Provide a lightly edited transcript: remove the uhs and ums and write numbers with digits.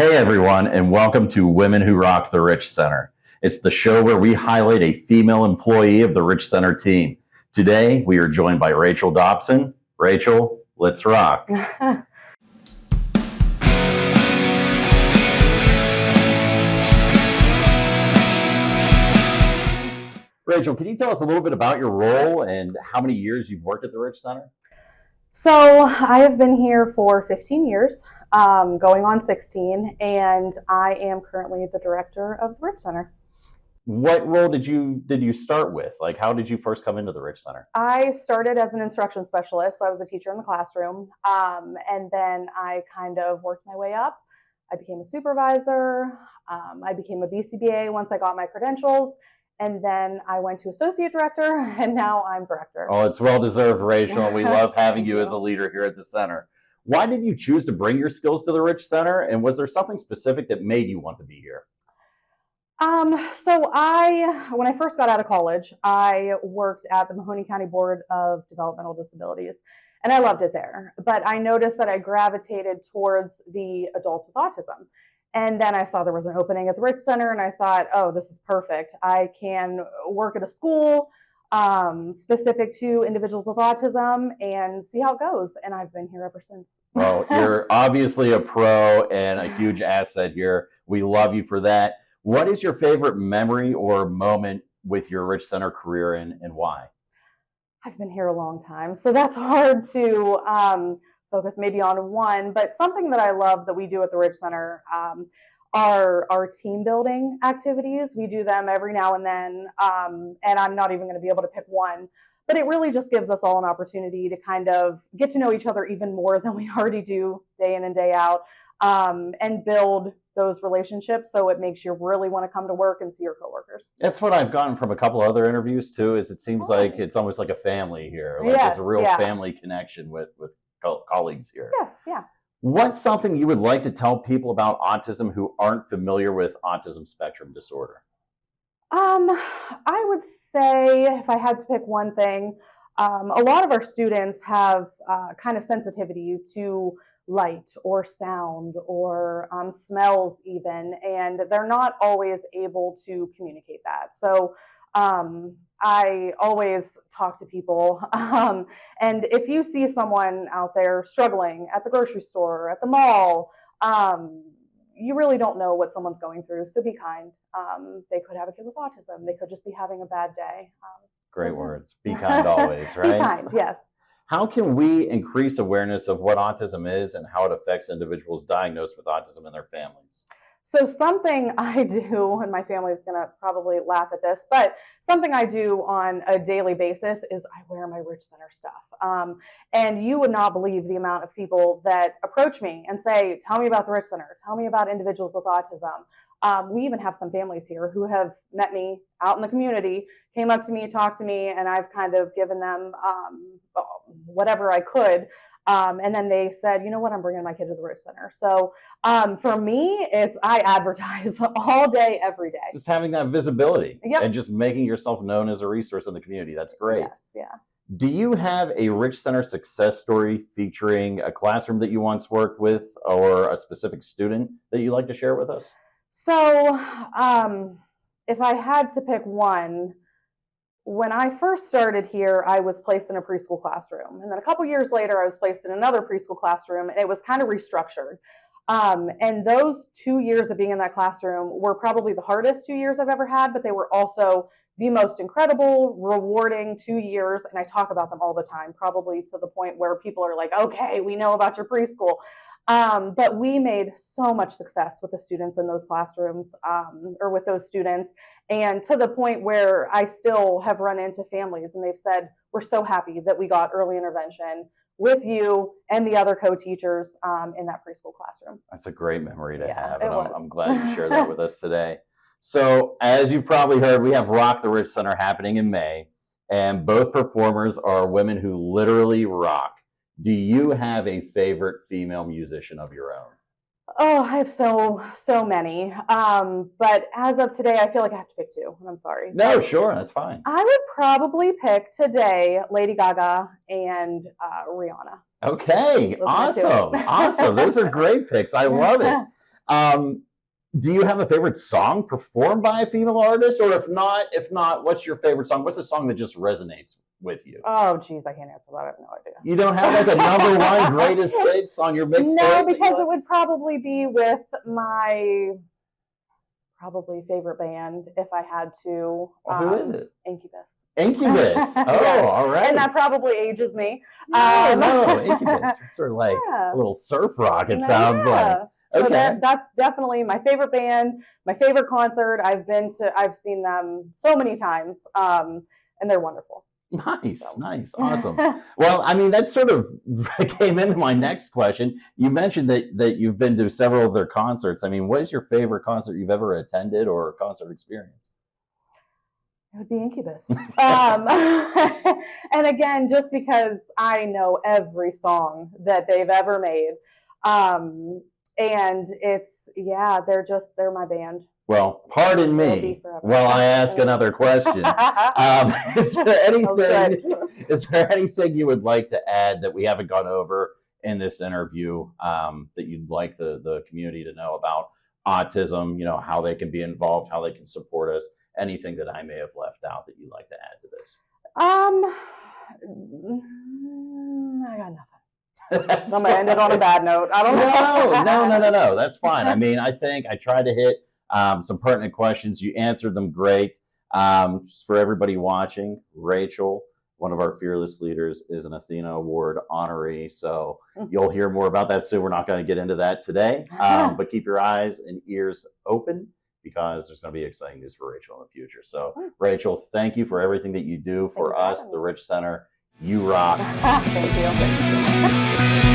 Hey everyone, and welcome to Women Who Rock the Rich Center. It's the show where we highlight a female employee of the Rich Center team. Today, we are joined by Rachael Dobson. Rachael, let's rock. Rachael, can you tell us a little bit about your role and how many years you've worked at the Rich Center? So I have been here for 15 years, going on 16, and I am currently the director of the Rich Center. What role did you start with? Like, how did you first come into the Rich Center? I started as an instruction specialist, so I was a teacher in the classroom, and then I kind of worked my way up. I became a supervisor. I became a BCBA once I got my credentials. And then I went to associate director, and now I'm director. Oh, it's well-deserved, Rachael, and we love having you as a leader here at the center. Why did you choose to bring your skills to the Rich Center, and was there something specific that made you want to be here? When I first got out of college, I worked at the Mahoney County Board of Developmental Disabilities, and I loved it there. But I noticed that I gravitated towards the adults with autism. And then I saw there was an opening at the Rich Center, and I thought, oh, this is perfect. I can work at a school specific to individuals with autism and see how it goes. And I've been here ever since. Well, you're obviously a pro and a huge asset here. We love you for that. What is your favorite memory or moment with your Rich Center career, and why? I've been here a long time, so that's hard to focus maybe on one, but something that I love that we do at the Rich Center are our team building activities. We do them every now and then, and I'm not even going to be able to pick one, but it really just gives us all an opportunity to kind of get to know each other even more than we already do day in and day out, and build those relationships, so it makes you really want to come to work and see your coworkers. That's what I've gotten from a couple other interviews too, is it seems like it's almost like a family here. Like Yes, there's a real yeah. family connection with colleagues here. Yes, yeah. What's something you would like to tell people about autism who aren't familiar with autism spectrum disorder? I would say if I had to pick one thing, a lot of our students have kind of sensitivity to light or sound or smells even, and they're not always able to communicate that. So I always talk to people, and if you see someone out there struggling at the grocery store, at the mall, you really don't know what someone's going through, so be kind. They could have a kid with autism. They could just be having a bad day. Great words. Be kind always, right? Be kind, yes. How can we increase awareness of what autism is and how it affects individuals diagnosed with autism and their families? So something I do, and my family is going to probably laugh at this, but something I do on a daily basis is I wear my Rich Center stuff. And you would not believe the amount of people that approach me and say, tell me about the Rich Center, tell me about individuals with autism. We even have some families here who have met me out in the community, came up to me, talked to me, and I've kind of given them whatever I could. And then they said, you know what, I'm bringing my kid to the Rich Center. So for me, I advertise all day, every day. Just having that visibility. Yep. And just making yourself known as a resource in the community. That's great. Yes, yeah. Do you have a Rich Center success story featuring a classroom that you once worked with or a specific student that you'd like to share with us? So if I had to pick one, when I first started here, I was placed in a preschool classroom. And then a couple years later, I was placed in another preschool classroom, and it was kind of restructured. And those 2 years of being in that classroom were probably the hardest 2 years I've ever had, but they were also the most incredible, rewarding 2 years. And I talk about them all the time, probably to the point where people are like, okay, we know about your preschool. But we made so much success with the students in those classrooms, or with those students, and to the point where I still have run into families and they've said, we're so happy that we got early intervention with you and the other co-teachers in that preschool classroom. That's a great memory to have, and I'm glad you shared that with us today. So as you've probably heard, we have Rock the Rich Center happening in May, and both performers are women who literally rock. Do you have a favorite female musician of your own? Oh, I have so many. But as of today, I feel like I have to pick two, and I'm sorry. No, sure, that's fine. I would probably pick today Lady Gaga and Rihanna. Okay, awesome. Awesome. Those are great picks. I love it. Do you have a favorite song performed by a female artist, or if not, what's your favorite song? What's a song that just resonates with you? Oh, geez, I can't answer that. I have no idea. You don't have like a number one greatest hits on your mixtape? No, because it would probably be with my probably favorite band if I had to. Who is it? Incubus. Incubus. Oh, Yeah. all right. And that probably ages me. No, Incubus. It's sort of like a little surf rock, it sounds like. So Okay. that's definitely my favorite band, my favorite concert. I've seen them so many times, and they're wonderful. Nice, awesome. Well, I mean, that sort of came into my next question. You mentioned that you've been to several of their concerts. I mean, what is your favorite concert you've ever attended or concert experience? It would be Incubus. And again, just because I know every song that they've ever made. And they're my band. Well, pardon me while I ask another question. Is there anything you would like to add that we haven't gone over in this interview that you'd like the community to know about autism, how they can be involved, how they can support us, anything that I may have left out that you'd like to add to this? I got nothing. I'm going to end it on a bad note. I don't know. No. That's fine. I mean, I think I tried to hit some pertinent questions. You answered them great. Just for everybody watching, Rachael, one of our fearless leaders, is an Athena Award honoree. So you'll hear more about that soon. We're not going to get into that today, but keep your eyes and ears open because there's going to be exciting news for Rachael in the future. So Rachael, thank you for everything that you do for us, the Rich Center. You rock. Thank you. Thank you so much.